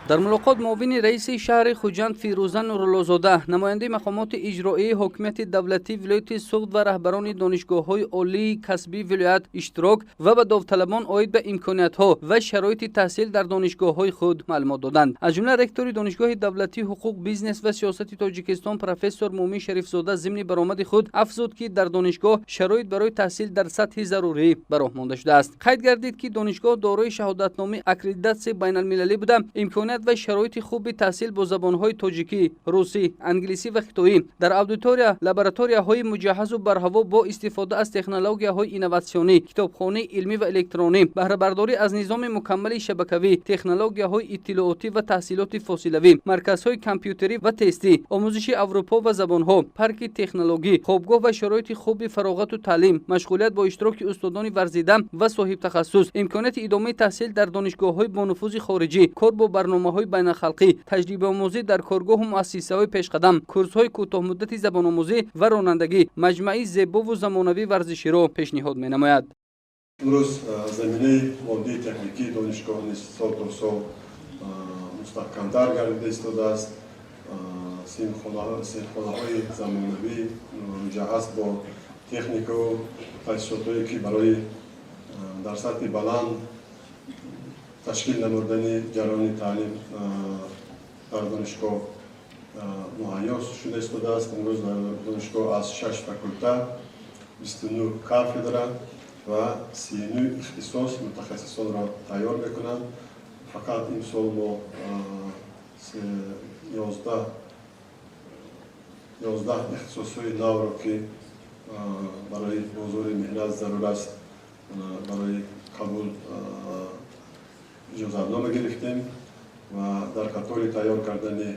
در ملاقات معاون رئیس شهر خوجند فیروزه نورالله‌زاده، نماینده مقامات اجرایی حکومت دولتی ولایت سوخت و رهبران دانشگاه‌های عالی کسبی ولایت اشتراک و به داوطلبان عاید به امکانیت‌ها و شرایط تحصیل در دانشگاه‌های خود معلومات دادند. از جمله رکتور دانشگاه دولتی حقوق بیزنس و سیاست تاجیکستان پروفسور مومن شریفزاده ضمن برآمد خود افزود که در دانشگاه شرایط برای تحصیل در سطح ضروری براه مانده شده است. قید گردید که دانشگاه دارای شهادتنامه اکریدیتاسیون بین‌المللی بوده، امکانات و شرایط خوب تحصیل با زبان‌های تاجیکی، روسی، انگلیسی و خطایی در اودیتوریا، لابراتوریاهای مجهز و برهوا با استفاده از تکنولوژی‌های اینواسیونی، کتابخانه علمی و الکترونی، بهره برداری از نظام مکمل شبکه‌ای، تکنولوژی‌های اطلاعاتی و تحصیلات فاصله‌ای، مرکزهای کامپیوتری و تستی، آموزش اروپا و زبان‌ها، پارک تکنولوژی، خوابگاه و شرایط خوب فراغت و تعلیم، مشغولیت با اشتراک استادان ورزیده و صاحب تخصص، امکانات ادامه تحصیل در دانشگاه‌های با نفوذ خارجی، کار با برنامه‌های بین‌الخلقی، تجربه آموزی در کارگاه و مؤسسه‌های پیشقدم، کورس‌های کوتاه مدتی زبان آموزی و رانندگی، مجمعی زیبا و زمانوی ورزشی را پیشنهاد می‌نماید. امروز زمینه مادی تکنیکی دانشگاه سال تا سال مستحکم‌تر گردیده ایستاده است. سینخانه‌های زمانوی مجهز با تکنیک و تجهیزاتی که برای در سطح بلند تشکیل نمودن جریان تعلیم در دانشگاه مهیا شده ایستاده است. امروز دانشگاه از 6 فاکولته 29 کافه دارد و 39 اختصاص متخصصان را تیار میکنند. فقط این سال ما 11 اختصاص‌های نو را که برای بازار مهنت ضرور است برای قبول اجازتنامه گرفتیم و در قطار تیار کردن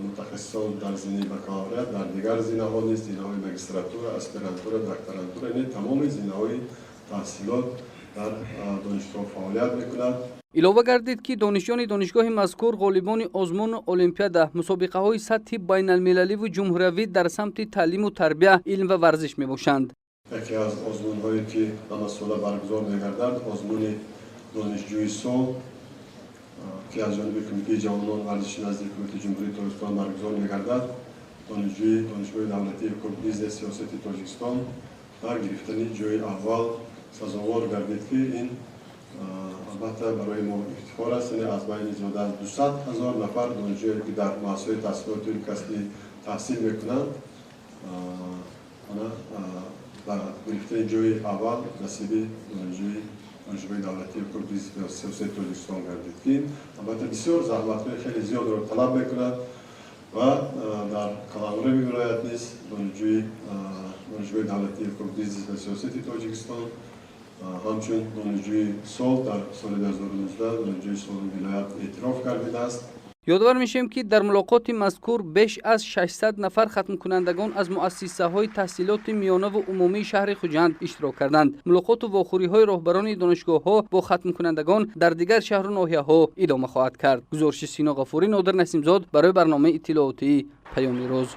متخصصان در زمینه بکالوریت در دیگر زمینه‌ها نیز، زمینه‌های ماجستراتورا، اسپرانتورا، دکترانتورا، یعنی تمام زمینه‌های تحصیلات در دانشگاه فعالیت می‌کند. علاوه گردید که دانشجویان دانشگاه مذکور غالبان آزمون المپیاد، مسابقه‌های سطح بین‌المللی و جمهوری در سمت تعلیم و تربیت، علم و ورزش میباشند. یکی از آزمون‌هایی که همه ساله برگزار می‌گردد آزمون دانشجوی سال که از جانب کمیته جوانان ورزش نزدیک حکومت جمهوری تاجیکستان برگزار می‌گردد. دانشگاه دولتی حقوق بیزنس سیاست تاجیکستان در گرفتن جای اول سزاوار گردید که این البته برای ما افتخار است. از بین زیاده از 200,000 نفر دانشجویی که در مؤسسه تحصیلات کسبی تحصیل میکنند و گرفتن جای اول نصیب دانشگاه دولتی حقوق بیزنس سیاست تاجیکستان گردید که البته بسیار زحمت‌های خیلی زیاد را طلب میکند و در کالاموری ولایت نیز دانشگاه دولتی حقوق بیزنس و سیاست تاجیکستان همچون دانشجوی سال در سال 2019 دانشجوی سال ولایت اعتراف کرده است. یادآور میشیم که در ملاقات مذکور بیش از 600 نفر ختم کنندگان از مؤسسه‌های تحصیلات میانه و عمومی شهر خوجند اشتراک کردند. ملاقات و واخوری‌های راهبران دانشگاه‌ها با ختم کنندگان در دیگر شهر و ناحیه‌ها ادامه خواهد کرد. گزارش سینا غفوری، نادر نسیمزاد برای برنامه اطلاعاتی پیام روز.